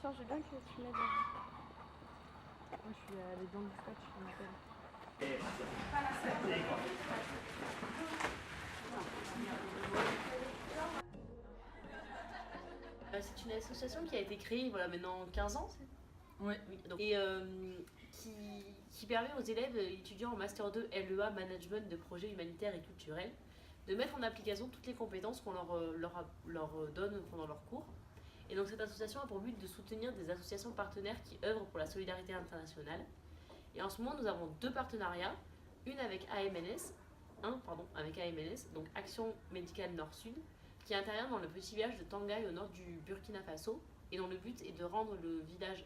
Tiens, je veux bien que tu m'aides. Moi je suis les dents du scotch qu'on appelle. C'est une association qui a été créée voilà, maintenant 15 ans. Ouais. Oui, donc, et qui permet aux élèves étudiants en Master 2 LEA Management de projets humanitaires et culturels de mettre en application toutes les compétences qu'on leur donne pendant leur cours. Et donc cette association a pour but de soutenir des associations partenaires qui œuvrent pour la solidarité internationale. Et en ce moment, nous avons deux partenariats, une avec AMNS, avec AMNS, donc Action Médicale Nord-Sud, qui intervient dans le petit village de Tangaï au nord du Burkina Faso, et dont le but est de rendre le village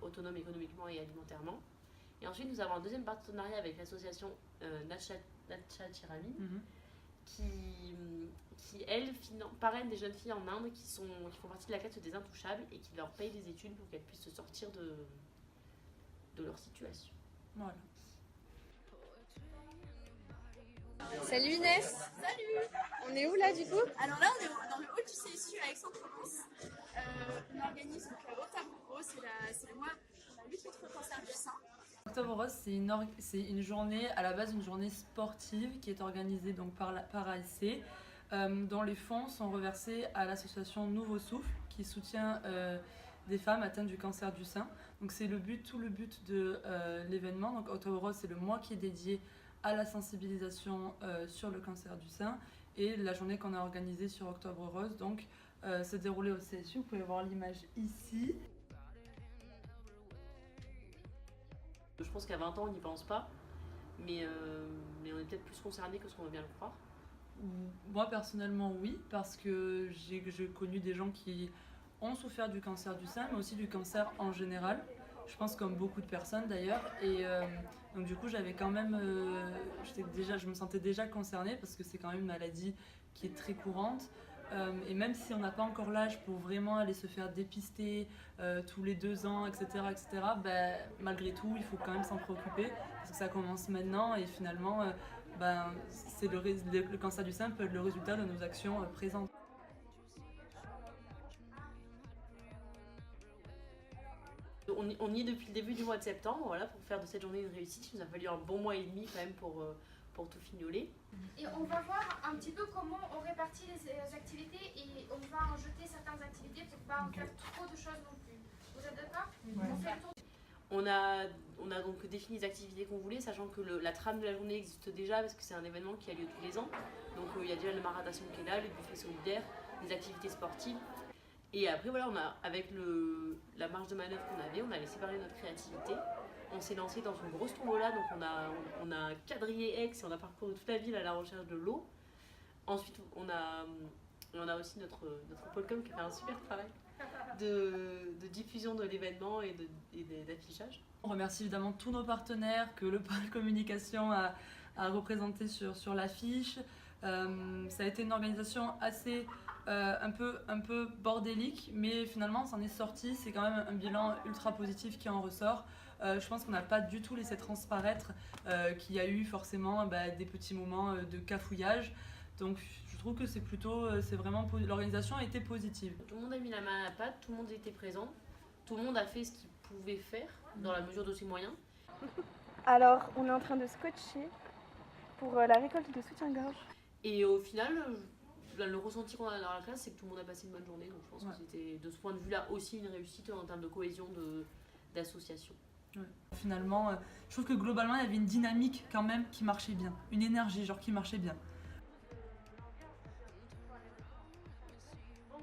autonome économiquement et alimentairement. Et ensuite, nous avons un deuxième partenariat avec l'association Nacha Tirami, qui elle, parraine des jeunes filles en Inde qui font partie de la classe des intouchables et qui leur paye des études pour qu'elles puissent se sortir de leur situation. Voilà. Salut Inès. Salut. On est où là du coup? Alors là on est dans le hall du CSU à Aix-en-Provence. On organise donc Octobre Rose, c'est le mois pour la lutte contre le cancer du sein. Octobre Rose, c'est une journée, à la base une journée sportive qui est organisée donc par ASC, dont les fonds sont reversés à l'association Nouveau Souffle qui soutient des femmes atteintes du cancer du sein. Donc c'est tout le but de l'événement. Donc Octobre Rose, c'est le mois qui est dédié à la sensibilisation sur le cancer du sein, et la journée qu'on a organisée sur Octobre Rose donc s'est déroulée au CSU. Vous pouvez voir l'image ici. Je pense qu'à 20 ans on n'y pense pas, mais on est peut-être plus concernés que ce qu'on veut bien le croire. Moi personnellement oui, parce que j'ai connu des gens qui ont souffert du cancer du sein, mais aussi du cancer en général. Je pense comme beaucoup de personnes d'ailleurs, et donc du coup j'avais quand même, je me sentais déjà concernée parce que c'est quand même une maladie qui est très courante, et même si on n'a pas encore l'âge pour vraiment aller se faire dépister tous les 2 ans, etc., ben, malgré tout il faut quand même s'en préoccuper parce que ça commence maintenant, et finalement c'est le cancer du sein peut être le résultat de nos actions présentes. On y est depuis le début du mois de septembre, voilà, pour faire de cette journée une réussite. Il nous a fallu un bon mois et demi quand même pour tout fignoler. Et on va voir un petit peu comment on répartit les activités, et on va en jeter certaines activités pour ne pas en faire trop de choses non plus. Vous êtes d'accord? Ouais. On fait le tour. On a donc défini les activités qu'on voulait, sachant que la trame de la journée existe déjà parce que c'est un événement qui a lieu tous les ans. Donc il y a déjà le marathon qui est là, le buffet solidaire, les activités sportives. Et après voilà, avec la marge de manœuvre qu'on avait, on avait séparé notre créativité. On s'est lancé dans une grosse tombola, donc on a quadrillé Aix et on a parcouru toute la ville à la recherche de l'eau. Ensuite on a aussi notre Polcom qui a fait un super travail de diffusion de l'événement et d'affichage. On remercie évidemment tous nos partenaires que le pôle communication a représenté sur l'affiche. Ça a été une organisation assez un peu bordélique, mais finalement on s'en est sorti. C'est quand même un bilan ultra positif qui en ressort. Je pense qu'on n'a pas du tout laissé transparaître qu'il y a eu forcément des petits moments de cafouillage. Donc je trouve que l'organisation a été positive. Tout le monde a mis la main à la pâte, tout le monde était présent, tout le monde a fait ce qu'il pouvait faire dans la mesure de ses moyens. Alors, on est en train de scotcher pour la récolte de soutien-gorge. Et au final, le ressenti qu'on a dans la classe, c'est que tout le monde a passé une bonne journée. Donc je pense que c'était de ce point de vue-là aussi une réussite en termes de cohésion d'association. Ouais. Finalement, je trouve que globalement, il y avait une dynamique quand même qui marchait bien. Une énergie qui marchait bien.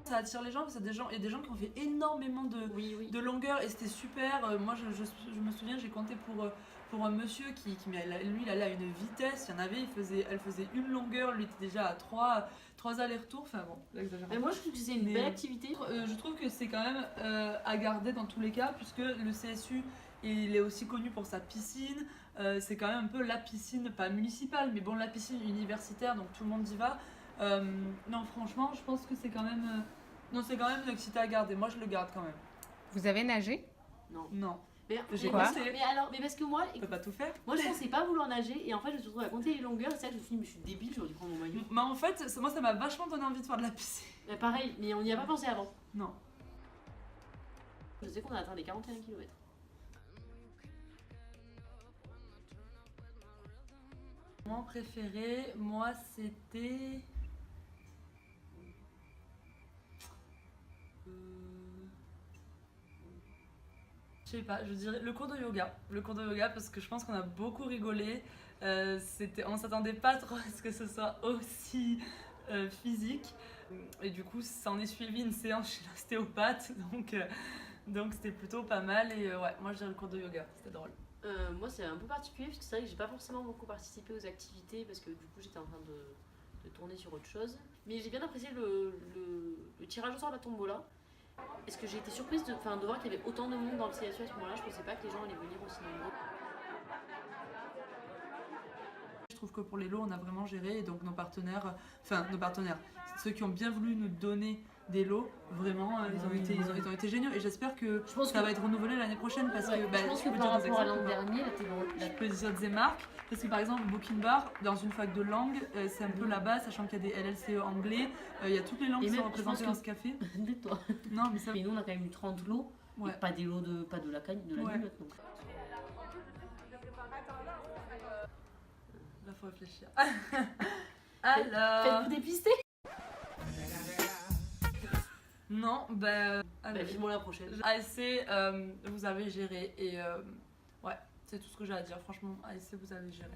Ça attire les gens parce qu'il y a des gens qui ont fait énormément de longueur et c'était super. Moi je me souviens, j'ai compté pour un monsieur qui lui il allait à une vitesse, elle faisait une longueur, lui était déjà à 3 allers-retours, enfin bon, l'exagération. Mais moi je trouve que c'est une belle activité. Je trouve que c'est quand même à garder dans tous les cas, puisque le CSU il est aussi connu pour sa piscine, c'est quand même un peu la piscine, pas municipale, mais bon la piscine universitaire, donc tout le monde y va. Non, franchement, je pense que c'est quand même une activité à garder. Moi, je le garde quand même. Vous avez nagé? Non. Mais parce que moi, on peut pas tout faire. Moi, je pensais pas vouloir nager et en fait, je me suis retrouvée à compter les longueurs. Et ça, je me suis dit, mais je suis débile, j'aurais dû prendre mon maillot. Mais en fait, moi, ça m'a vachement donné envie de faire de la piscine. Mais pareil, mais on n'y a pas pensé avant. Non. Je sais qu'on a atteint les 41 km. Mon préféré, moi, c'était... Je sais pas, je dirais le cours de yoga. Le cours de yoga parce que je pense qu'on a beaucoup rigolé. On s'attendait pas trop à ce que ce soit aussi physique. Et du coup, ça en est suivi une séance chez l'ostéopathe. Donc c'était plutôt pas mal. Et ouais, moi je dirais le cours de yoga, c'était drôle. Moi c'est un peu particulier parce que c'est vrai que j'ai pas forcément beaucoup participé aux activités parce que du coup j'étais en train de tourner sur autre chose. Mais j'ai bien apprécié le tirage au sort de la tombola. Est-ce que j'ai été surprise de voir qu'il y avait autant de monde dans le CSU à ce moment-là? Je pensais pas que les gens allaient venir aussi nombreux. Je trouve que pour les lots, on a vraiment géré et donc nos partenaires, ceux qui ont bien voulu nous donner des lots, vraiment, ils ont été géniaux et j'espère que ça va être renouvelé l'année prochaine parce que je pense que par rapport à l'an dernier, je peux dire des marques parce que par exemple Booking Bar dans une fac de langue c'est un peu là-bas, sachant qu'il y a des LLCE anglais, il y a toutes les langues qui sont représentées dans ce café. Tais-toi. Non mais ça. Mais nous on a quand même eu 30 lots, et pas des lots pas de la cagne, de la nuit donc. Là faut réfléchir. Alors. Faites-vous dépister? Non, Vivement la prochaine. ASC, vous avez géré et ouais, c'est tout ce que j'ai à dire. Franchement, ASC, vous avez géré.